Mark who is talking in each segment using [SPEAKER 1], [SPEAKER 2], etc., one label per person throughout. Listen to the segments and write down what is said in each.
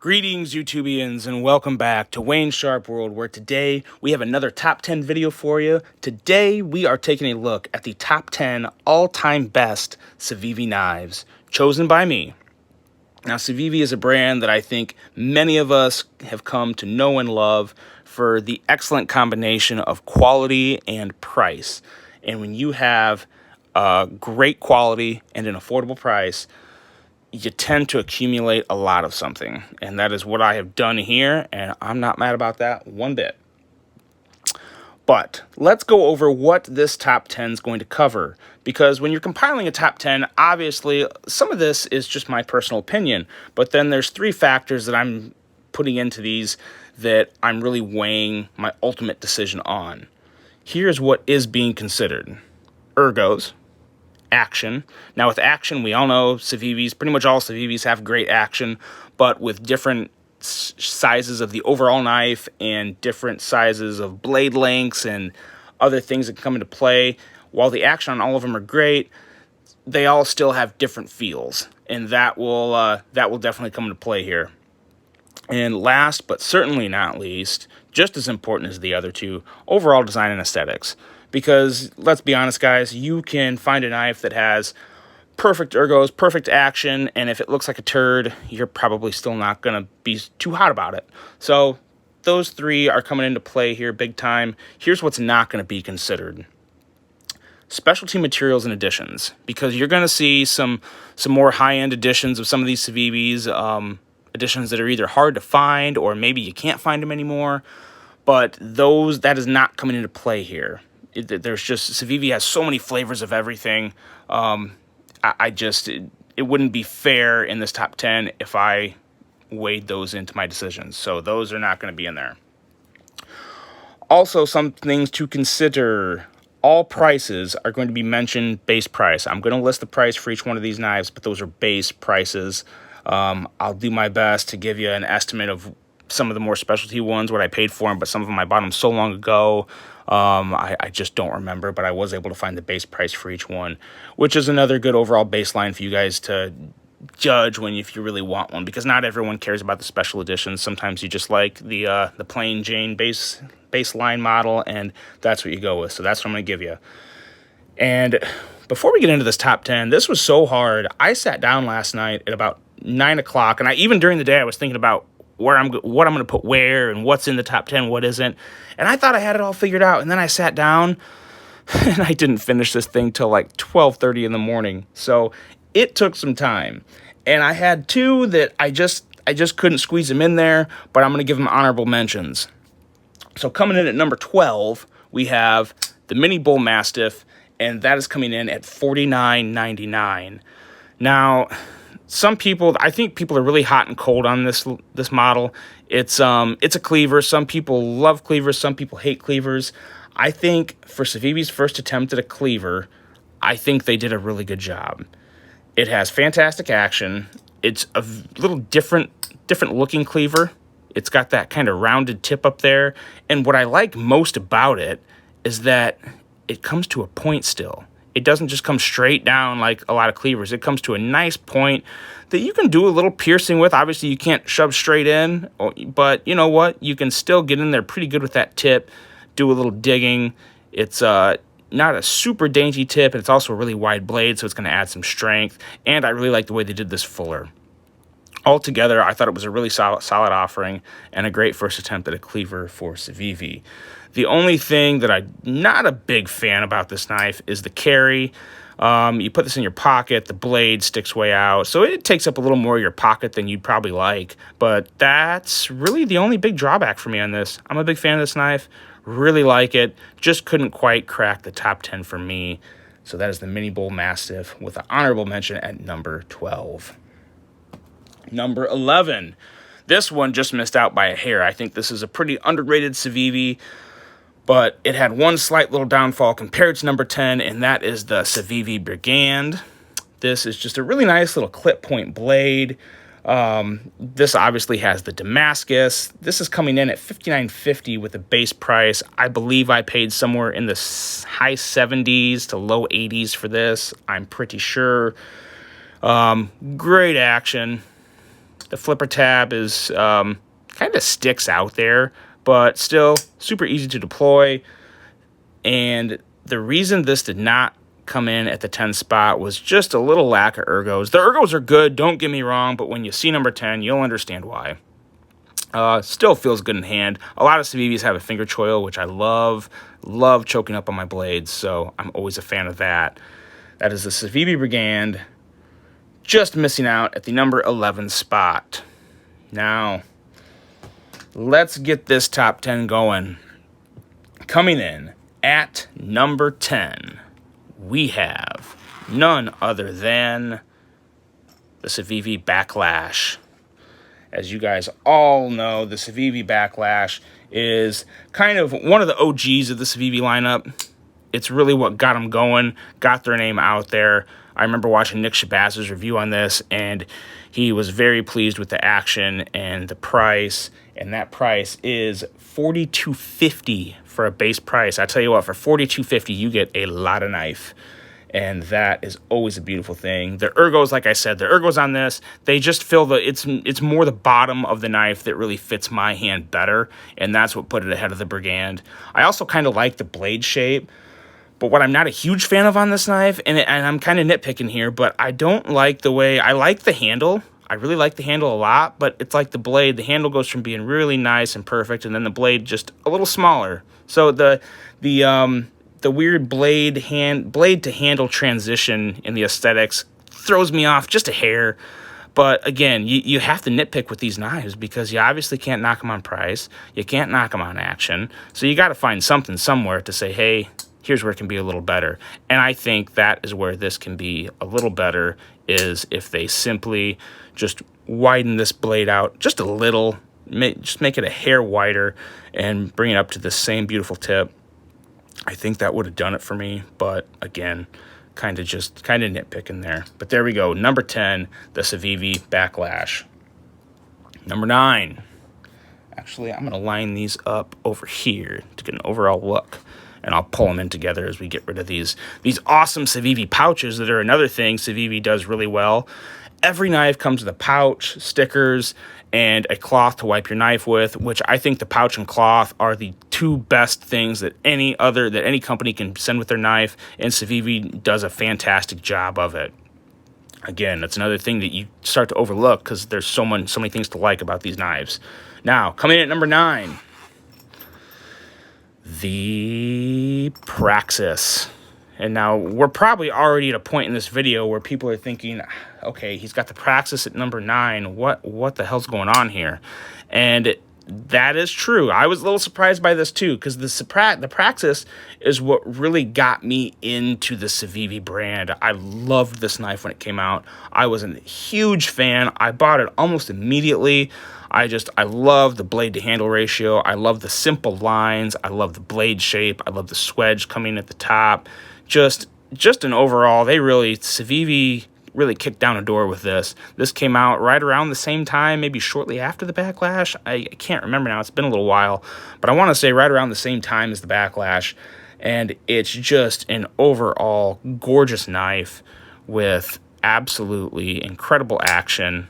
[SPEAKER 1] Greetings, YouTubians, and welcome back to Wayne Sharp World, where today we have another top 10 video for you. Today we are taking a look at the top 10 all-time best Civivi knives, chosen by me. Now, Civivi is a brand that I think many of us have come to know and love for the excellent combination of quality and price. And when you have great quality and an affordable price, you tend to accumulate a lot of something. And that is what I have done here, and I'm not mad about that one bit. But let's go over what this top 10 is going to cover. Because when you're compiling a top 10, obviously, some of this is just my personal opinion. But then there's three factors that I'm putting into these that I'm really weighing my ultimate decision on. Here's what is being considered. Ergos. Action. Now with action, we all know Civivis, pretty much all Civivis have great action, but with different sizes of the overall knife and different sizes of blade lengths and other things that come into play. While the action on all of them are great, they all still have different feels, and that will definitely come into play here. And last, but certainly not least, just as important as the other two, overall design and aesthetics. Because, let's be honest, guys, you can find a knife that has perfect ergos, perfect action, and if it looks like a turd, you're probably still not going to be too hot about it. So, those three are coming into play here big time. Here's what's not going to be considered. Specialty materials and additions. Because you're going to see some more high-end editions of some of these Civivis, editions that are either hard to find or maybe you can't find them anymore. But that is not coming into play here. There's just, Civivi has so many flavors of everything. It wouldn't be fair in this top 10 if I weighed those into my decisions. So those are not going to be in there. Also, some things to consider. All prices are going to be mentioned base price. I'm going to list the price for each one of these knives, but those are base prices. I'll do my best to give you an estimate of some of the more specialty ones, what I paid for them, but some of them I bought them so long ago, I just don't remember, but I was able to find the base price for each one, which is another good overall baseline for you guys to judge if you really want one, because not everyone cares about the special editions. Sometimes you just like the plain Jane baseline model, and that's what you go with. So that's what I'm going to give you. And before we get into this top 10, this was so hard. I sat down last night at about 9 o'clock, and even during the day, I was thinking about what I'm going to put where and what's in the top 10, what isn't. And I thought I had it all figured out. And then I sat down and I didn't finish this thing till like 12:30 in the morning. So it took some time. And I had two that I just couldn't squeeze them in there, but I'm going to give them honorable mentions. So coming in at number 12, we have the Mini Bullmastiff, and that is coming in at $49.99. Now, I think people are really hot and cold on this model. It's a cleaver. Some people love cleavers. Some people hate cleavers. I think for Civivi's first attempt at a cleaver, I think they did a really good job. It has fantastic action. It's a little different looking cleaver. It's got that kind of rounded tip up there. And what I like most about it is that it comes to a point still. It doesn't just come straight down like a lot of cleavers. It comes to a nice point that you can do a little piercing with. Obviously, you can't shove straight in, but you know what? You can still get in there pretty good with that tip, do a little digging. It's not a super dainty tip, and it's also a really wide blade, so it's going to add some strength. And I really like the way they did this fuller. Altogether, I thought it was a really solid offering and a great first attempt at a cleaver for Civivi. The only thing that I'm not a big fan about this knife is the carry. You put this in your pocket, the blade sticks way out, so it takes up a little more of your pocket than you'd probably like, but that's really the only big drawback for me on this. I'm a big fan of this knife, really like it, just couldn't quite crack the top 10 for me. So that is the Mini Bullmastiff with an honorable mention at number 12. Number 11. This one just missed out by a hair. I think this is a pretty underrated Civivi, but it had one slight little downfall compared to number 10, and that is the Civivi Brigand. This is just a really nice little clip point blade. This obviously has the Damascus. This is coming in at $59.50 with a base price. I believe I paid somewhere in the high 70s to low 80s for this. I'm pretty sure. Great action. The flipper tab is kind of sticks out there, but still super easy to deploy. And the reason this did not come in at the 10 spot was just a little lack of ergos. The ergos are good, don't get me wrong, but when you see number 10, you'll understand why. Still feels good in hand. A lot of Civivis have a finger choil, which I love. Love choking up on my blades, so I'm always a fan of that. That is the Civivi Brigand, just missing out at the number 11 spot. Now, let's get this top 10 going. Coming in at number 10, we have none other than the Civivi Baklash. As you guys all know, the Civivi Baklash is kind of one of the OGs of the Civivi lineup. It's really what got them going, got their name out there. I remember watching Nick Shabazz's review on this, and he was very pleased with the action and the price. And that price is $42.50 for a base price. I tell you what, for $42.50, you get a lot of knife. And that is always a beautiful thing. The ergos, like I said, the ergos on this, they just feel it's more the bottom of the knife that really fits my hand better, and that's what put it ahead of the Brigand. I also kind of like the blade shape, but what I'm not a huge fan of on this knife, and I'm kind of nitpicking here, but I don't like the way, I like the handle. I really like the handle a lot, but it's like the blade. The handle goes from being really nice and perfect, and then the blade just a little smaller. So the weird blade to handle transition in the aesthetics throws me off just a hair. But again, you have to nitpick with these knives because you obviously can't knock them on price. You can't knock them on action. So you got to find something somewhere to say, hey, here's where it can be a little better. And I think that is where this can be a little better, is if they simply just widen this blade out just a little, just make it a hair wider and bring it up to the same beautiful tip. I think that would have done it for me, but again, kind of nitpicking there. But there we go. Number 10, the Civivi Baklash. Number 9. Actually, I'm going to line these up over here to get an overall look, and I'll pull them in together as we get rid of these awesome Civivi pouches that are another thing Civivi does really well. Every knife comes with a pouch, stickers, and a cloth to wipe your knife with, which I think the pouch and cloth are the two best things that any company can send with their knife, and Civivi does a fantastic job of it. Again, that's another thing that you start to overlook because there's so many things to like about these knives. Now, coming in at number 9, the Praxis. And now we're probably already at a point in this video where people are thinking, okay, he's got the Praxis at number 9. What the hell's going on here? And that is true. I was a little surprised by this too, because the Praxis is what really got me into the Civivi brand. I loved this knife when it came out. I was a huge fan. I bought it almost immediately. I love the blade to handle ratio. I love the simple lines. I love the blade shape. I love the swedge coming at the top. Just an overall, Civivi really kicked down a door with this. This came out right around the same time, maybe shortly after the Baklash. I can't remember now. It's been a little while. But I want to say right around the same time as the Baklash. And it's just an overall gorgeous knife with absolutely incredible action.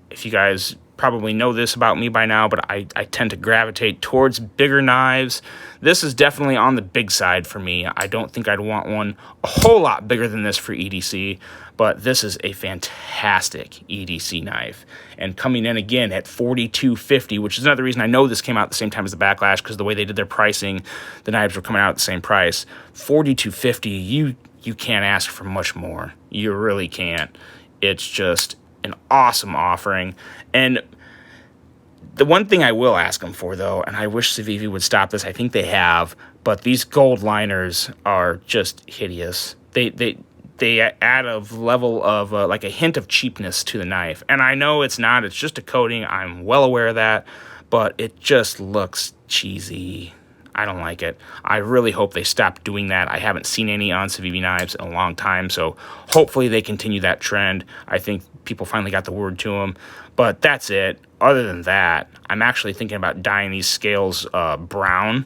[SPEAKER 1] If you guys probably know this about me by now, but I tend to gravitate towards bigger knives. This is definitely on the big side for me. I don't think I'd want one a whole lot bigger than this for EDC, but this is a fantastic EDC knife. And coming in again at $42.50, which is another reason I know this came out at the same time as the Baklash, because the way they did their pricing, the knives were coming out at the same price. $42.50, you can't ask for much more. You really can't. It's just an awesome offering. And the one thing I will ask them for, though, and I wish Civivi would stop this, I think they have, but these gold liners are just hideous. They add a level of, like a hint of cheapness to the knife. And I know it's not, it's just a coating, I'm well aware of that, but it just looks cheesy. I don't like it. I really hope they stop doing that. I haven't seen any on Civivi knives in a long time, so hopefully they continue that trend. I think people finally got the word to them, but that's it. Other than that, I'm actually thinking about dyeing these scales brown.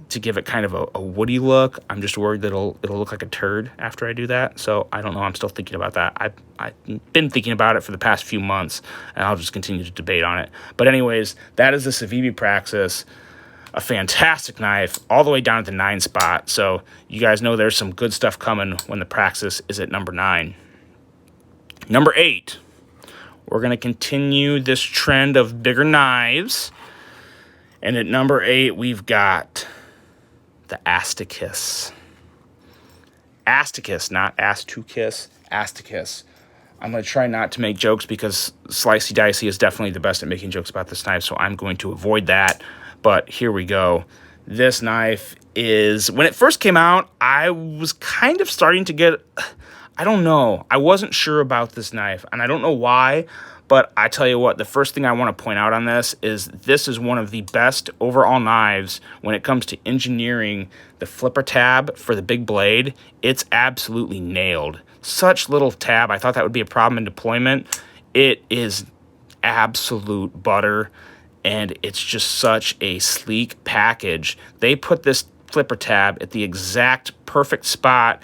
[SPEAKER 1] to give it kind of a woody look. I'm just worried that it'll look like a turd after I do that. So I don't know. I'm still thinking about that. I've been thinking about it for the past few months, and I'll just continue to debate on it. But anyways, that is the Civivi Praxis. A fantastic knife, all the way down at the 9 spot. So you guys know there's some good stuff coming when the Praxis is at number 9. Number 8. We're going to continue this trend of bigger knives. And at number 8, we've got the Asticus. Asticus, not ass to kiss. Asticus. I'm going to try not to make jokes because Slicey Dicey is definitely the best at making jokes about this knife, so I'm going to avoid that. But here we go. This knife is, when it first came out, I was kind of starting to get, I don't know. I wasn't sure about this knife, and I don't know why. But I tell you what, the first thing I want to point out on this is one of the best overall knives when it comes to engineering the flipper tab for the big blade. It's absolutely nailed. Such little tab. I thought that would be a problem in deployment. It is absolute butter, and it's just such a sleek package. They put this flipper tab at the exact perfect spot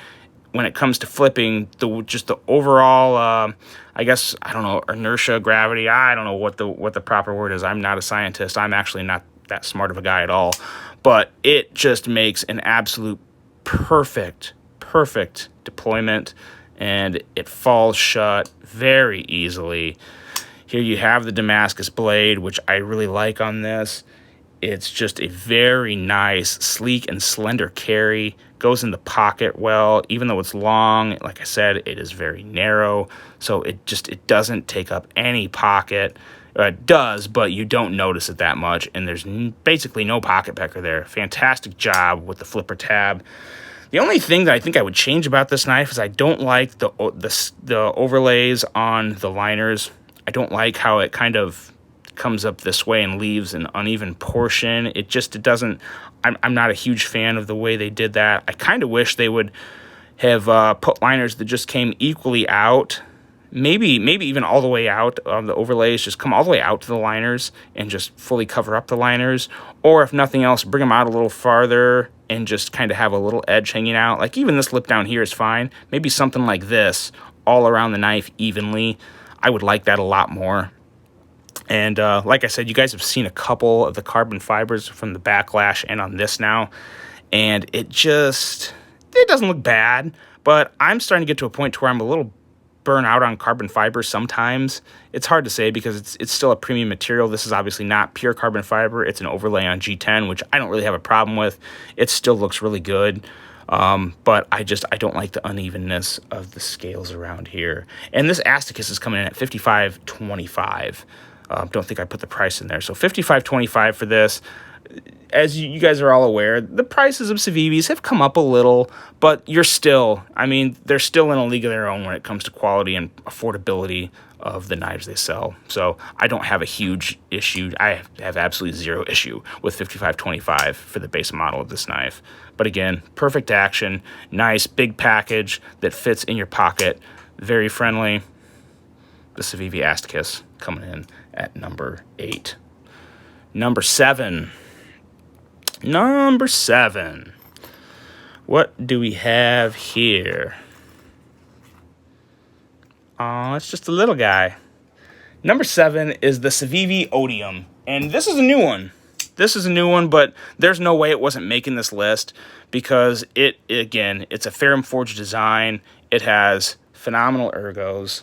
[SPEAKER 1] when it comes to flipping, just the overall, I guess, I don't know, inertia, gravity, I don't know what the proper word is. I'm not a scientist. I'm actually not that smart of a guy at all. But it just makes an absolute perfect deployment, and it falls shut very easily. Here you have the Damascus blade, which I really like on this. It's just a very nice, sleek and slender carry. Goes in the pocket well, even though it's long. Like I said, it is very narrow, so it doesn't take up any pocket. It does, but you don't notice it that much, and there's basically no pocket pecker there. Fantastic job with the flipper tab. The only thing that I think I would change about this knife is I don't like the overlays on the liners. I don't like how it kind of comes up this way and leaves an uneven portion. It doesn't, I'm not a huge fan of the way they did that. I kind of wish they would have put liners that just came equally out, maybe even all the way out of the overlays, just come all the way out to the liners and just fully cover up the liners, or if nothing else, bring them out a little farther and just kind of have a little edge hanging out. Like even this lip down here is fine. Maybe something like this all around the knife evenly. I would like that a lot more. And like I said, you guys have seen a couple of the carbon fibers from the Baklash and on this now, and it doesn't look bad, but I'm starting to get to a point to where I'm a little burnt out on carbon fibers sometimes. It's hard to say because it's still a premium material. This is obviously not pure carbon fiber. It's an overlay on G10, which I don't really have a problem with. It still looks really good. But I don't like the unevenness of the scales around here. And this Asticus is coming in at $55.25. Don't think I put the price in there. So $55.25 for this. As you guys are all aware, the prices of Civivis have come up a little, but they're still in a league of their own when it comes to quality and affordability of the knives they sell. So I don't have a huge issue. I have absolutely zero issue with $55.25 for the base model of this knife. But again, perfect action, nice big package that fits in your pocket, very friendly. The Civivi Asticus coming in at number 8. Number 7. What do we have here? Oh, it's just a little guy. Number 7 is the Civivi Odium. And this is a new one. But there's no way it wasn't making this list because it's a ferrum forged design. It has phenomenal ergos.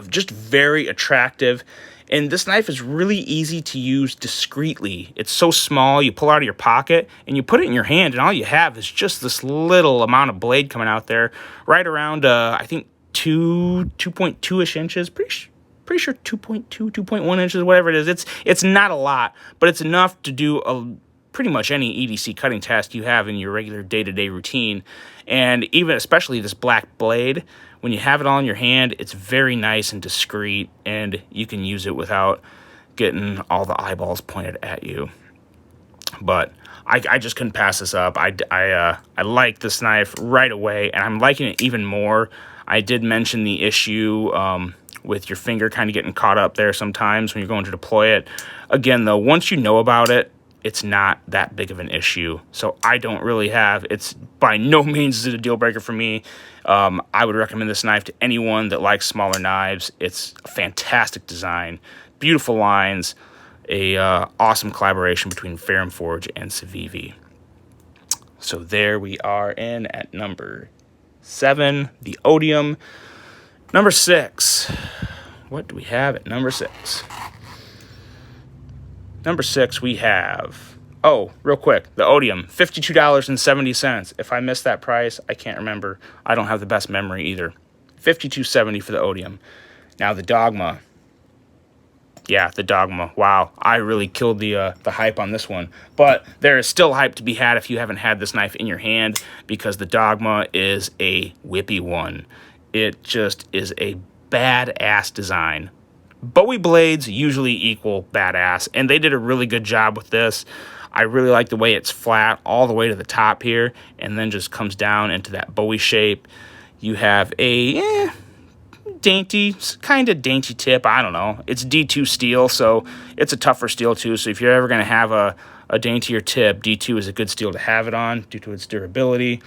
[SPEAKER 1] Just very attractive, and this knife is really easy to use discreetly. It's so small, you pull it out of your pocket and you put it in your hand, and all you have is just this little amount of blade coming out there, right around I think 2.2ish inches, pretty sure 2.2, 2.1 inches, whatever it is. It's not a lot, but it's enough to do pretty much any EDC cutting task you have in your regular day-to-day routine. And even especially this black blade, when you have it all in your hand, it's very nice and discreet, and you can use it without getting all the eyeballs pointed at you. But I just couldn't pass this up. I like this knife right away, and I'm liking it even more. I did mention the issue with your finger kind of getting caught up there sometimes when you're going to deploy it. Again, though, once you know about it, it's not that big of an issue. So I don't really have, it's by no means is it a deal breaker for me. I would recommend this knife to anyone that likes smaller knives. It's a fantastic design, beautiful lines, a awesome collaboration between Ferrum Forge and Civivi. So there we are in at number 7, the Odium. Number 6, what do we have at number 6? Number 6, we have, oh, real quick, the Odium, $52.70. If I missed that price, I can't remember. I don't have the best memory either. $52.70 for the Odium. Now the Dogma. Yeah, the Dogma. Wow, I really killed the hype on this one. But there is still hype to be had if you haven't had this knife in your hand, because the Dogma is a whippy one. It just is a badass design. Bowie blades usually equal badass, and they did a really good job with this. I really like the way it's flat all the way to the top here, and then just comes down into that Bowie shape. You have a dainty, kind of dainty tip. I don't know. It's D2 steel, so it's a tougher steel too. So if you're ever going to have a daintier tip, D2 is a good steel to have it on due to its durability.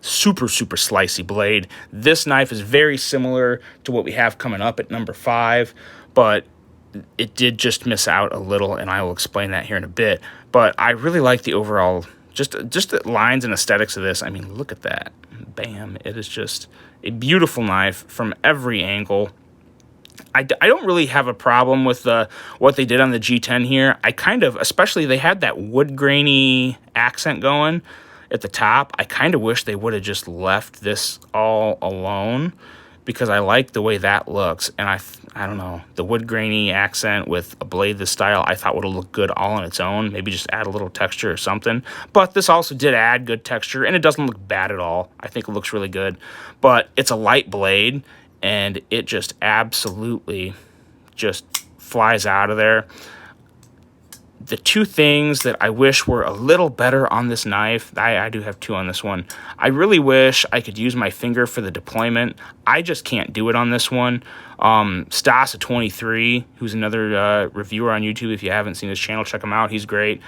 [SPEAKER 1] Super slicey blade. This knife is very similar to what we have coming up at number 5, but it did just miss out a little, and I will explain that here in a bit. But I really like the overall, just the lines and aesthetics of this. I mean, look at that. Bam. It is just a beautiful knife from every angle. I don't really have a problem with what they did on the G10 here. I kind of, especially they had that wood grainy accent going at the top. I kind of wish they would have just left this all alone, because I like the way that looks. And I don't know, the wood grainy accent with a blade this style I thought would have looked good all on its own. Maybe just add a little texture or something. But this also did add good texture, and it doesn't look bad at all. I think it looks really good. But it's a light blade, and it just absolutely just flies out of there. The two things that I wish were a little better on this knife, I do have two on this one. I really wish I could use my finger for the deployment. I just can't do it on this one. Stasa23, who's another reviewer on YouTube. If you haven't seen his channel, check him out. He's great.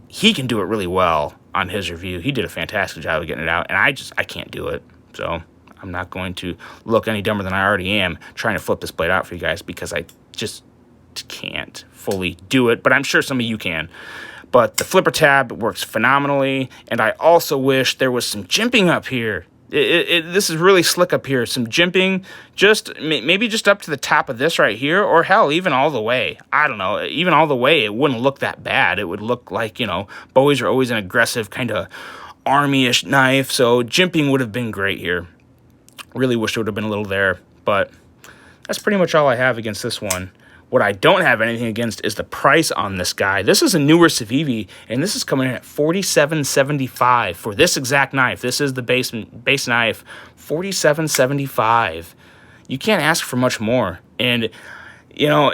[SPEAKER 1] He can do it really well on his review. He did a fantastic job of getting it out, and I can't do it. So I'm not going to look any dumber than I already am trying to flip this blade out for you guys, because I just can't fully do it, but I'm sure some of you can. But the flipper tab works phenomenally, and I also wish there was some jimping up here. This is really slick up here. Some jimping, maybe just up to the top of this right here, or hell, even all the way. I don't know, even all the way, it wouldn't look that bad. It would look like, you know, Bowies are always an aggressive kind of army-ish knife, so jimping would have been great here. Really wish there would have been a little there, but that's pretty much all I have against this one. What I don't have anything against is the price on this guy. This is a newer Civivi, and this is coming in at $47.75 for this exact knife. This is the base knife, $47.75. You can't ask for much more. And, you know,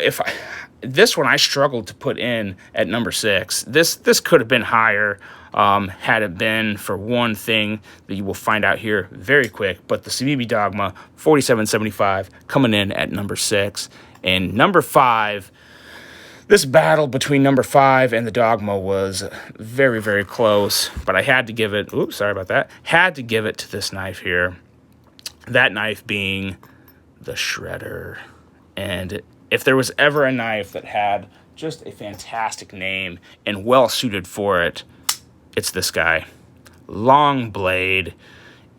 [SPEAKER 1] this one I struggled to put in at number 6. This could have been higher had it been for one thing that you will find out here very quick. But the Civivi Dogma, $47.75, coming in at number 6. And number 5, this battle between number 5 and the Dogma was very, very close. But I had to give it, oops, sorry about that. Had to give it to this knife here. That knife being the Shredder. And if there was ever a knife that had just a fantastic name and well suited for it, it's this guy. Long blade.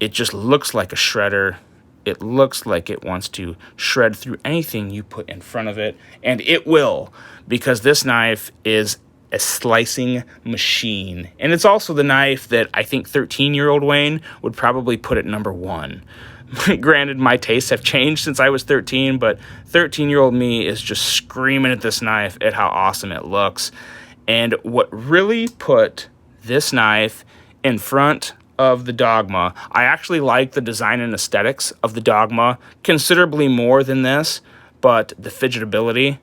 [SPEAKER 1] It just looks like a shredder. It looks like it wants to shred through anything you put in front of it, and it will, because this knife is a slicing machine. And it's also the knife that I think 13-year-old Wayne would probably put at number 1. Granted, my tastes have changed since I was 13, but 13-year-old me is just screaming at this knife at how awesome it looks. And what really put this knife in front of the Dogma, I actually like the design and aesthetics of the Dogma considerably more than this, but the fidgetability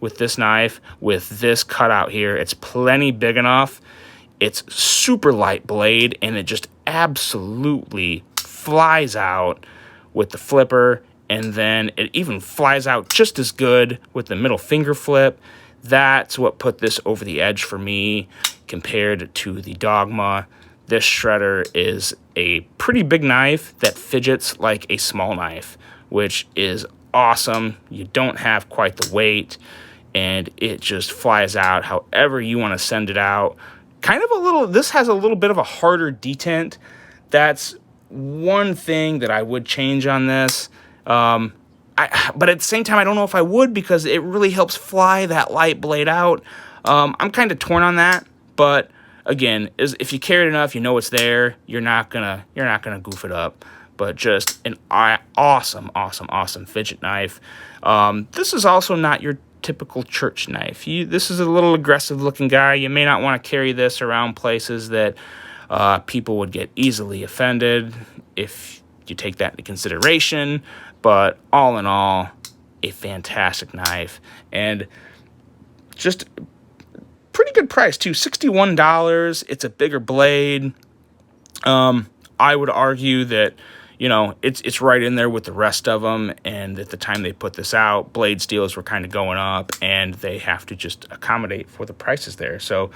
[SPEAKER 1] with this knife, with this cutout here, it's plenty big enough. It's super light blade, and it just absolutely flies out with the flipper, and then it even flies out just as good with the middle finger flip. That's what put this over the edge for me compared to the Dogma. This shredder is a pretty big knife that fidgets like a small knife, which is awesome. You don't have quite the weight, and it just flies out however you want to send it out. Kind of a little, this has a little bit of a harder detent. That's one thing that I would change on this. But at the same time, I don't know if I would, because it really helps fly that light blade out. I'm kind of torn on that, but again, if you carry it enough, you know it's there. You're not gonna goof it up. But just an awesome fidget knife. This is also not your typical church knife. This is a little aggressive looking guy. You may not want to carry this around places that people would get easily offended if you take that into consideration. But all in all, a fantastic knife, and just pretty good price too, $61. It's a bigger blade. I would argue that, you know, it's right in there with the rest of them, and at the time they put this out, blade steels were kind of going up, and they have to just accommodate for the prices there. So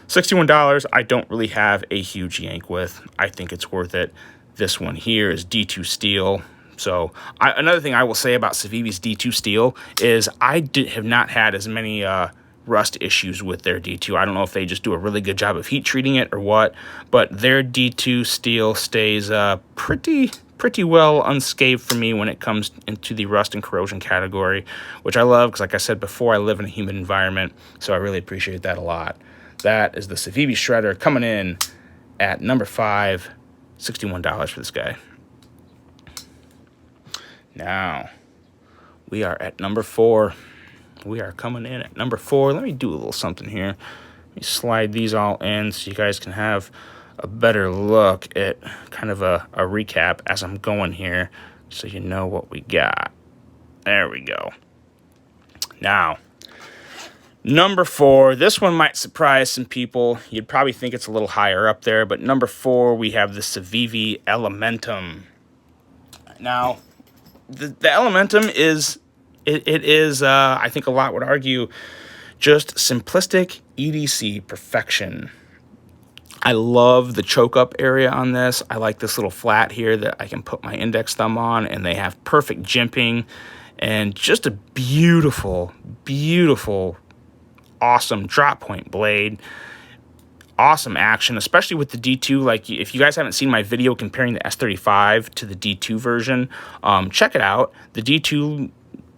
[SPEAKER 1] $61, I don't really have a huge yank with. I think it's worth it. This one here is D2 steel. So another thing I will say about Civivi's D2 steel is I have not had as many rust issues with their D2. I don't know if they just do a really good job of heat treating it or what, but their D2 steel stays pretty well unscathed for me when it comes into the rust and corrosion category, which I love because, like I said before, I live in a humid environment, so I really appreciate that a lot. That is the Civivi shredder coming in at number 5, $61 for this guy. Now, we are at number 4. We are coming in at number 4. Let me do a little something here. Let me slide these all in so you guys can have a better look at kind of a recap as I'm going here, so you know what we got. There we go. Now, number 4. This one might surprise some people. You'd probably think it's a little higher up there, but number 4, we have the Civivi Elementum. Now, the Elementum is... It is, I think a lot would argue, just simplistic EDC perfection. I love the choke up area on this. I like this little flat here that I can put my index thumb on, and they have perfect jimping and just a beautiful, awesome drop point blade. Awesome action, especially with the D2. Like, if you guys haven't seen my video comparing the S35 to the D2 version, check it out. The D2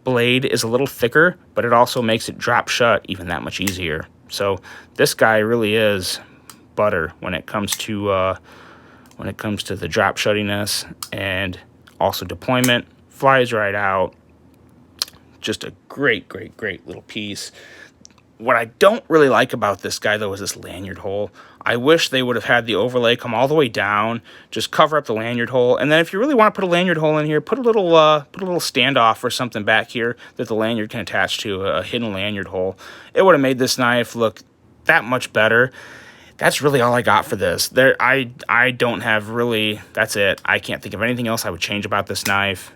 [SPEAKER 1] blade is a little thicker, but it also makes it drop shut even that much easier. So this guy really is butter when it comes to the drop shuttiness, and also deployment. Flies right out. Just a great little piece. What I don't really like about this guy, though, is this lanyard hole. I wish they would have had the overlay come all the way down, just cover up the lanyard hole, and then if you really want to put a lanyard hole in here, put a little standoff or something back here that the lanyard can attach to, a hidden lanyard hole. It would have made this knife look that much better. That's really all I got for this. I don't have really. That's it. I can't think of anything else I would change about this knife.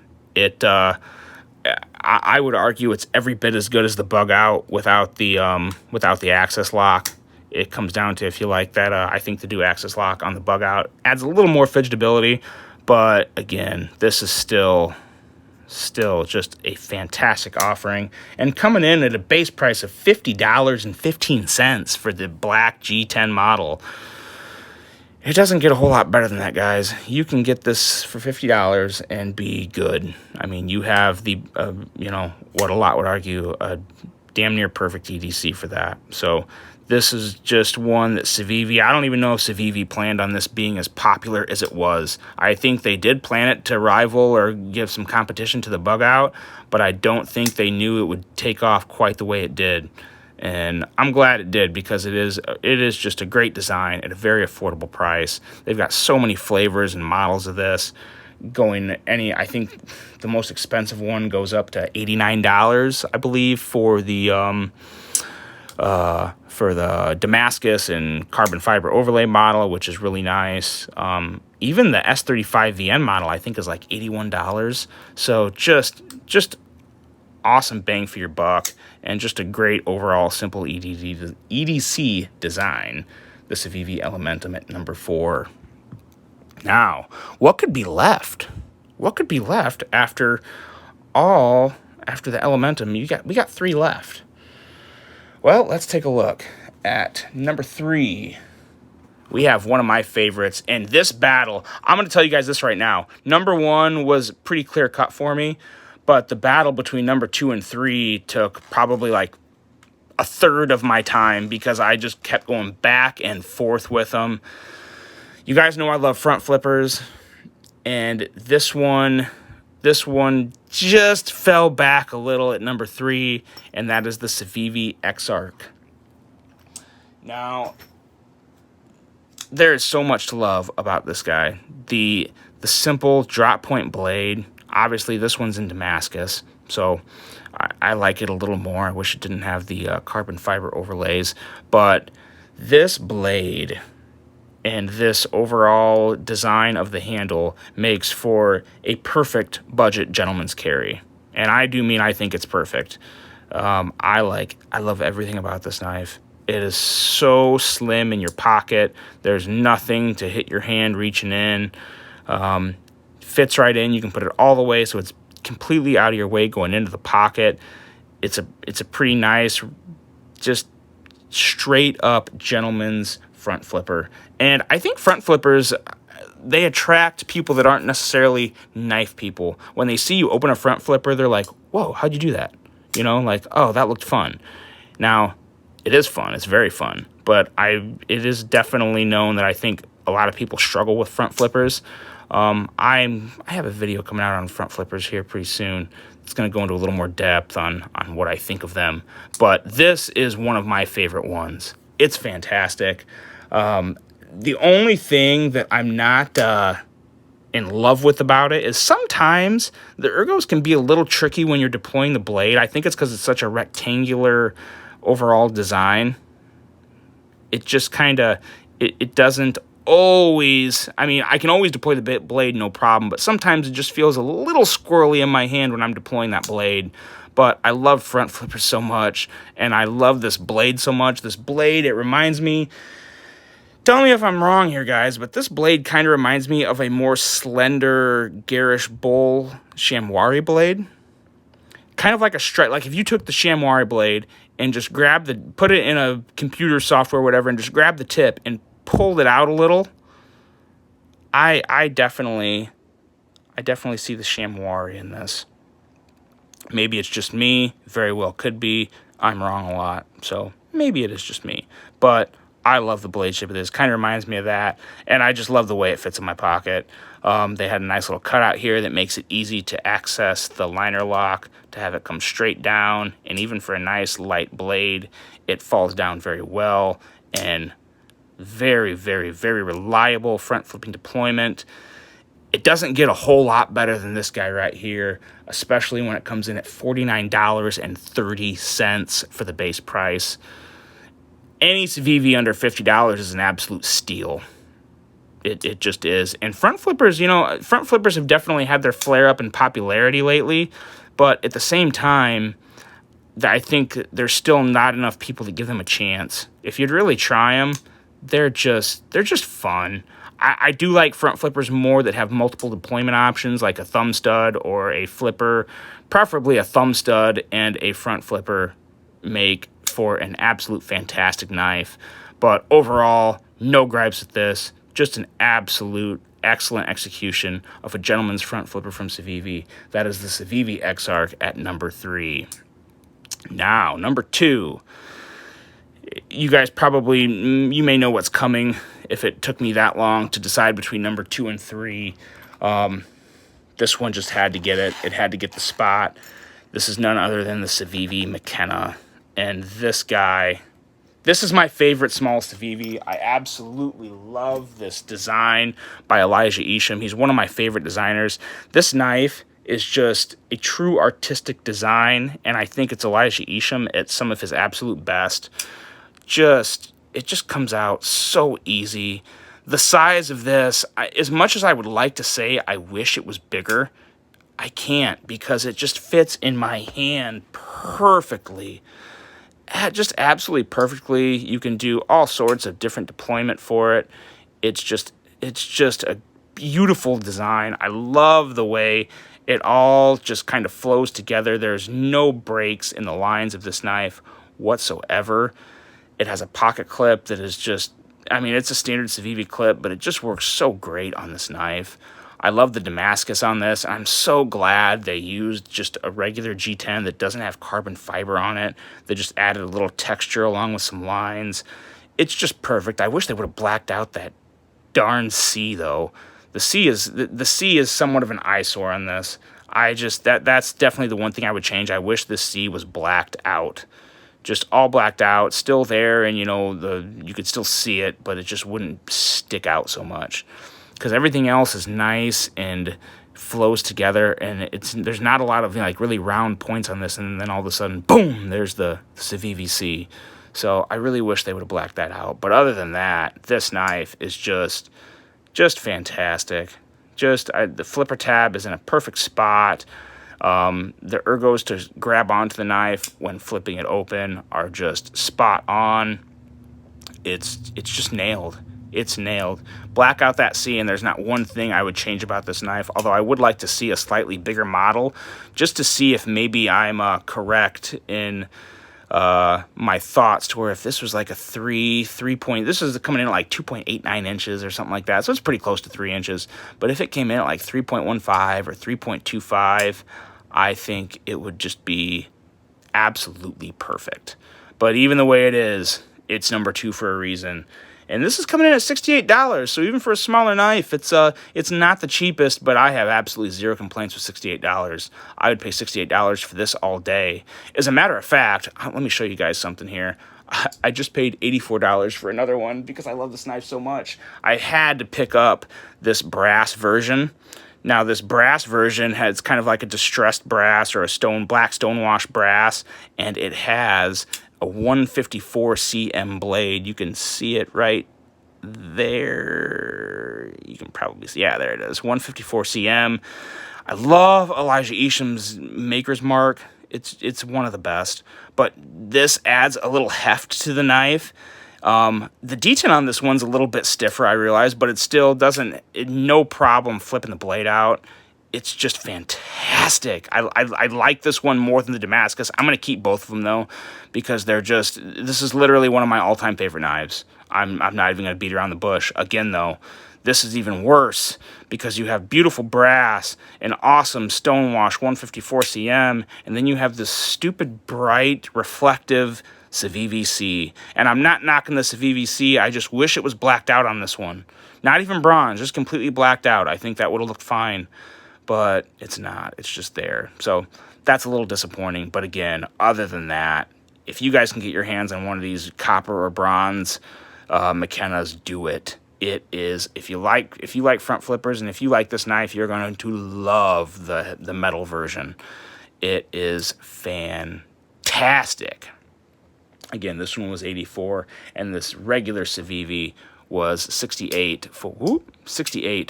[SPEAKER 1] I would argue it's every bit as good as the bug out without the access lock. It comes down to if you like that. I think the do access lock on the bug out adds a little more fidgetability, but again, this is still just a fantastic offering, and coming in at a base price of $50.15 for the black G10 model. It doesn't get a whole lot better than that, guys. You can get this for $50 and be good. I mean, you have the, what a lot would argue, a damn near perfect EDC for that. So this is just one that Civivi, I don't even know if Civivi planned on this being as popular as it was. I think they did plan it to rival or give some competition to the bug out, but I don't think they knew it would take off quite the way it did. And I'm glad it did, because it is just a great design at a very affordable price. They've got so many flavors and models of this. I think the most expensive one goes up to $89, I believe, for the Damascus and carbon fiber overlay model, which is really nice. Even the S35 VN model, I think, is like $81. So just awesome bang for your buck, and just a great overall simple EDC design. The Civivi Elementum at number 4. Now, what could be left? What could be left after the Elementum? We got 3 left. Well, let's take a look at number 3. We have one of my favorites, and this battle, I'm going to tell you guys this right now. Number 1 was pretty clear cut for me, but the battle between number 2 and 3 took probably like a third of my time because I just kept going back and forth with them. You guys know I love front flippers, and this one just fell back a little at number 3, and that is the Civivi Exarch. Now, there is so much to love about this guy. The simple drop point blade. Obviously, this one's in Damascus, so I like it a little more. I wish it didn't have the carbon fiber overlays, but this blade and this overall design of the handle makes for a perfect budget gentleman's carry. And I do mean I think it's perfect. I love everything about this knife. It is so slim in your pocket. There's nothing to hit your hand reaching in. Fits right in. You can put it all the way so it's completely out of your way going into the pocket. It's a pretty nice, just straight up gentleman's front flipper. And I think front flippers, they attract people that aren't necessarily knife people. When they see you open a front flipper, they're like, whoa, how'd you do that? You know, like, oh, that looked fun. Now, it is fun. It's very fun. But it is definitely known that I think a lot of people struggle with front flippers. I have a video coming out on front flippers here pretty soon. It's going to go into a little more depth on what I think of them. But this is one of my favorite ones. It's fantastic. The only thing that I'm not in love with about it is sometimes the ergos can be a little tricky when you're deploying the blade. I think it's because it's such a rectangular overall design. It just kind of, it doesn't always, I mean, I can always deploy the blade, no problem, but sometimes it just feels a little squirrely in my hand when I'm deploying that blade. But I love front flippers so much, and I love this blade so much. This blade, it reminds me, tell me if I'm wrong here, guys, but this blade kind of reminds me of a more slender, garish bull chamois blade. Kind of like a strike, like if you took the chamois blade and just put it in a computer software or whatever, and just grab the tip and pulled it out a little, I definitely see the chamois in this. Maybe it's just me, very well could be. I'm wrong a lot, so maybe it is just me. But I love the blade shape of this. Kind of reminds me of that, and I just love the way it fits in my pocket. They had a nice little cutout here that makes it easy to access the liner lock, to have it come straight down, and even for a nice light blade, it falls down very well, and very, very, very reliable front flipping deployment. It doesn't get a whole lot better than this guy right here, especially when it comes in at $49.30 for the base price. Any Civivi under $50 is an absolute steal. It just is. And front flippers, you know, front flippers have definitely had their flare up in popularity lately, but at the same time, I think there's still not enough people to give them a chance. If you'd really try them, they're just fun. I do like front flippers more that have multiple deployment options, like a thumb stud or a flipper. Preferably a thumb stud and a front flipper make for an absolute fantastic knife. But overall, no gripes with this. Just an absolute excellent execution of a gentleman's front flipper from Civivi. That is the Civivi Exarch at number 3. Now, number 2. You guys probably, you may know what's coming if it took me that long to decide between number 2 and 3. This one just had to get it. It had to get the spot. This is none other than the Civivi McKenna. And this guy, this is my favorite small Civivi. I absolutely love this design by Elijah Isham. He's one of my favorite designers. This knife is just a true artistic design, and I think it's Elijah Isham at some of his absolute best. It just comes out so easy. The size of this, as much as I would like to say I wish it was bigger, I can't, because it just fits in my hand perfectly. Just absolutely perfectly. You can do all sorts of different deployment for it. It's just a beautiful design. I love the way it all just kind of flows together. There's no breaks in the lines of this knife whatsoever. It has a pocket clip that is just, I mean, it's a standard Civivi clip, but it just works so great on this knife. I love the Damascus on this. I'm so glad they used just a regular G10 that doesn't have carbon fiber on it. They just added a little texture along with some lines. It's just perfect. I wish they would have blacked out that darn C, though. The C is somewhat of an eyesore on this. That's definitely the one thing I would change. I wish this C was blacked out. Just all blacked out, still there, and you could still see it, but it just wouldn't stick out so much. Because everything else is nice and flows together, and there's not a lot of really round points on this, and then all of a sudden, boom, there's the Civivi C. So I really wish they would have blacked that out. But other than that, this knife is just fantastic. The flipper tab is in a perfect spot. The ergos to grab onto the knife when flipping it open are just spot on. It's just nailed. It's nailed. Black out that C, and there's not one thing I would change about this knife, although I would like to see a slightly bigger model, just to see if maybe I'm correct in my thoughts, to where if this was like a 3 point, this is coming in at like 2.89 inches or something like that, so it's pretty close to 3 inches, but if it came in at like 3.15 or 3.25, I think it would just be absolutely perfect. But even the way it is, it's number 2 for a reason. And this is coming in at $68, so even for a smaller knife, it's not the cheapest, but I have absolutely zero complaints with $68. I would pay $68 for this all day. As a matter of fact, let me show you guys something here. I just paid $84 for another one because I love this knife so much. I had to pick up this brass version. Now, this brass version has kind of like a distressed brass or a black stonewash brass, and it has a 154 cm blade. You can see it right there. You can probably see, yeah, there it is, 154 cm. I love Elijah Isham's Maker's Mark. It's one of the best, but this adds a little heft to the knife. The detent on this one's a little bit stiffer, I realize, but it still no problem flipping the blade out. It's just fantastic. I like this one more than the Damascus. I'm going to keep both of them, though, because this is literally one of my all-time favorite knives. I'm not even going to beat around the bush. Again, though, this is even worse because you have beautiful brass, an awesome stonewash 154 cm, and then you have this stupid, bright, reflective Civivi C. And I'm not knocking the Civivi C. I just wish it was blacked out on this one. Not even bronze, just completely blacked out. I think that would have looked fine. But it's not. It's just there. So that's a little disappointing. But again, other than that, if you guys can get your hands on one of these copper or bronze McKennas, do it. It is, if you like front flippers and if you like this knife, you're going to love the metal version. It is fantastic. Again, this one was $84, and this regular Civivi was $68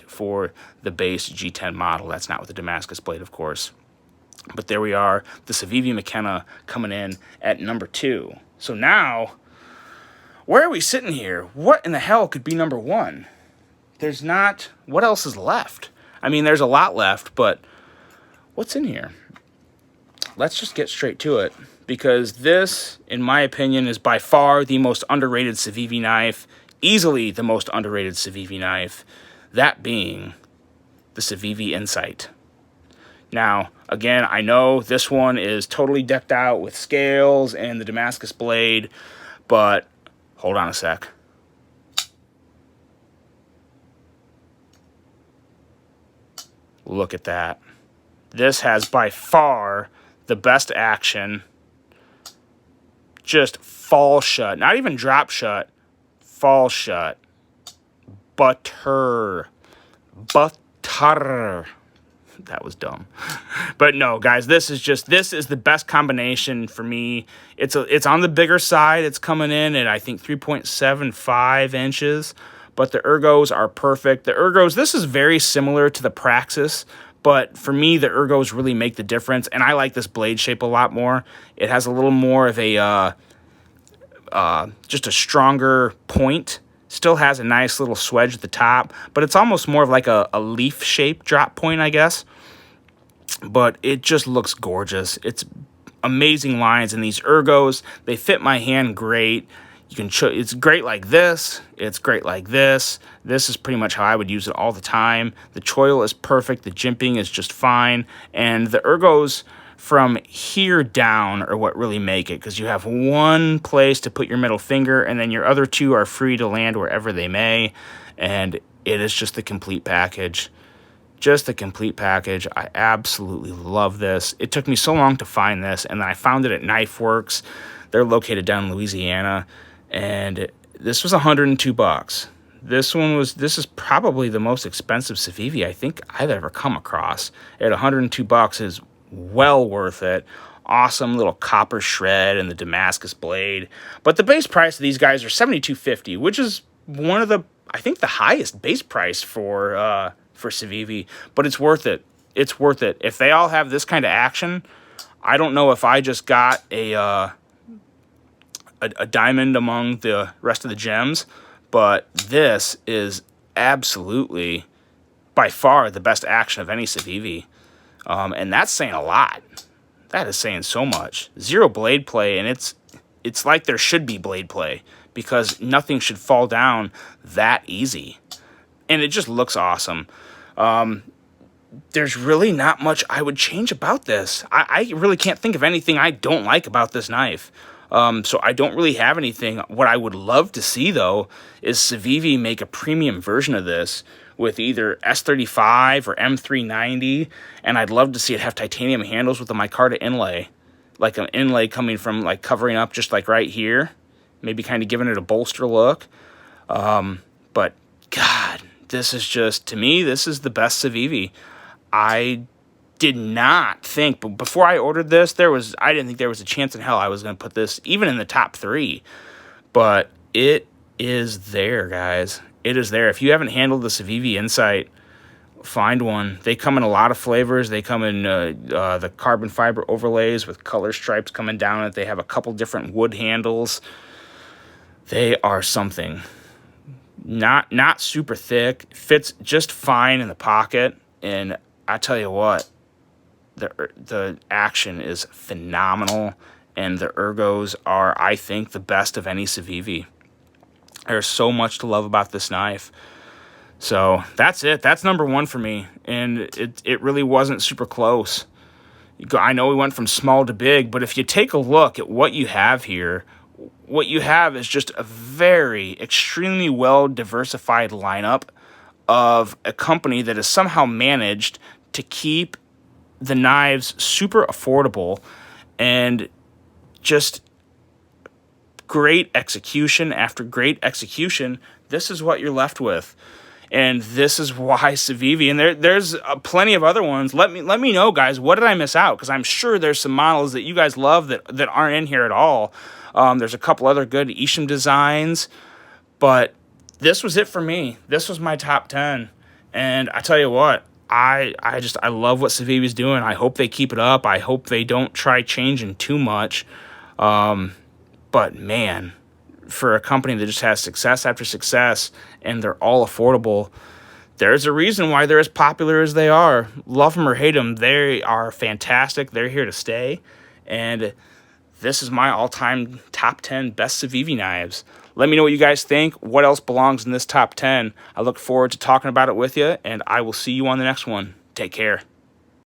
[SPEAKER 1] for the base G10 model. That's not with the Damascus blade, of course. But there we are, the Civivi McKenna coming in at number 2. So now, where are we sitting here? What in the hell could be number 1? There's not. What else is left? I mean, there's a lot left, but what's in here? Let's just get straight to it, because this, in my opinion, is by far the most underrated Civivi knife. Easily the most underrated Civivi knife, that being the Civivi Incite. Now, again, I know this one is totally decked out with scales and the Damascus blade, but hold on a sec. Look at that. This has by far the best action. Just fall shut, not even drop shut. Fall shut. Butter. That was dumb. But no, guys, this is the best combination for me. It's on the bigger side. It's coming in at, I think, 3.75 inches. But the ergos are perfect. The ergos, this is very similar to the Praxis, But for me, the ergos really make the difference, and I like this blade shape a lot more. It has a little more of a, just a stronger point. Still has a nice little swedge at the top, but it's almost more of like a leaf shape drop point, I guess. But it just looks gorgeous. It's amazing lines, and these ergos, they fit my hand great. You can it's great like this. It's great like this. This is pretty much how I would use it all the time. The choil is perfect. The jimping is just fine. And the ergos from here down are what really make it, because you have one place to put your middle finger, and then your other two are free to land wherever they may. And it is just the complete package. Just the complete package. I absolutely love this. It took me so long to find this, and then I found it at Knife Works. They're located down in Louisiana. And this was $102. This is probably the most expensive Civivi I think I've ever come across. At $102 is well worth it. Awesome little copper shred and the Damascus blade. But the base price of these guys are $72.50, which is one of the, I think, the highest base price for Civivi. But it's worth it. It's worth it. If they all have this kind of action, I don't know if I just got a diamond among the rest of the gems, but this is absolutely by far the best action of any Civivi. And that's saying a lot. That is saying so much. Zero blade play, and it's like there should be blade play, because nothing should fall down that easy. And it just looks awesome. There's really not much I would change about this. I really can't think of anything I don't like about this knife. So I don't really have anything. What I would love to see, though, is Civivi make a premium version of this with either S35 or M390, and I'd love to see it have titanium handles with a micarta inlay, like an inlay coming from, like, covering up just like right here, maybe kind of giving it a bolster look. But God, this is just, to me, this is the best Civivi. I did not think, but before I ordered this, I didn't think there was a chance in hell I was going to put this even in the top 3. But it is there, guys. It is there. If you haven't handled the Civivi Incite, find one. They come in a lot of flavors. They come in the carbon fiber overlays with color stripes coming down it. They have a couple different wood handles. They are something. Not super thick. Fits just fine in the pocket. And I tell you what, the action is phenomenal, and the ergos are, I think, the best of any Civivi. There's so much to love about this knife. So that's it. That's number 1 for me, and it really wasn't super close. I know we went from small to big, but if you take a look at what you have here, what you have is just a very extremely well diversified lineup of a company that has somehow managed to keep the knives super affordable, and just great execution after great execution. This is what you're left with, and this is why Civivi. And there's plenty of other ones. Let me know, guys. What did I miss out? Because I'm sure there's some models that you guys love that aren't in here at all. There's a couple other good Isham designs, but this was it for me. This was my top 10, and I tell you what, I love what Civivi's doing. I hope they keep it up. I hope they don't try changing too much. But man, for a company that just has success after success, and they're all affordable, there's a reason why they're as popular as they are. Love them or hate them, they are fantastic. They're here to stay. And this is my all-time top 10 best Civivi knives. Let me know what you guys think. What else belongs in this top 10? I look forward to talking about it with you, and I will see you on the next one. Take care.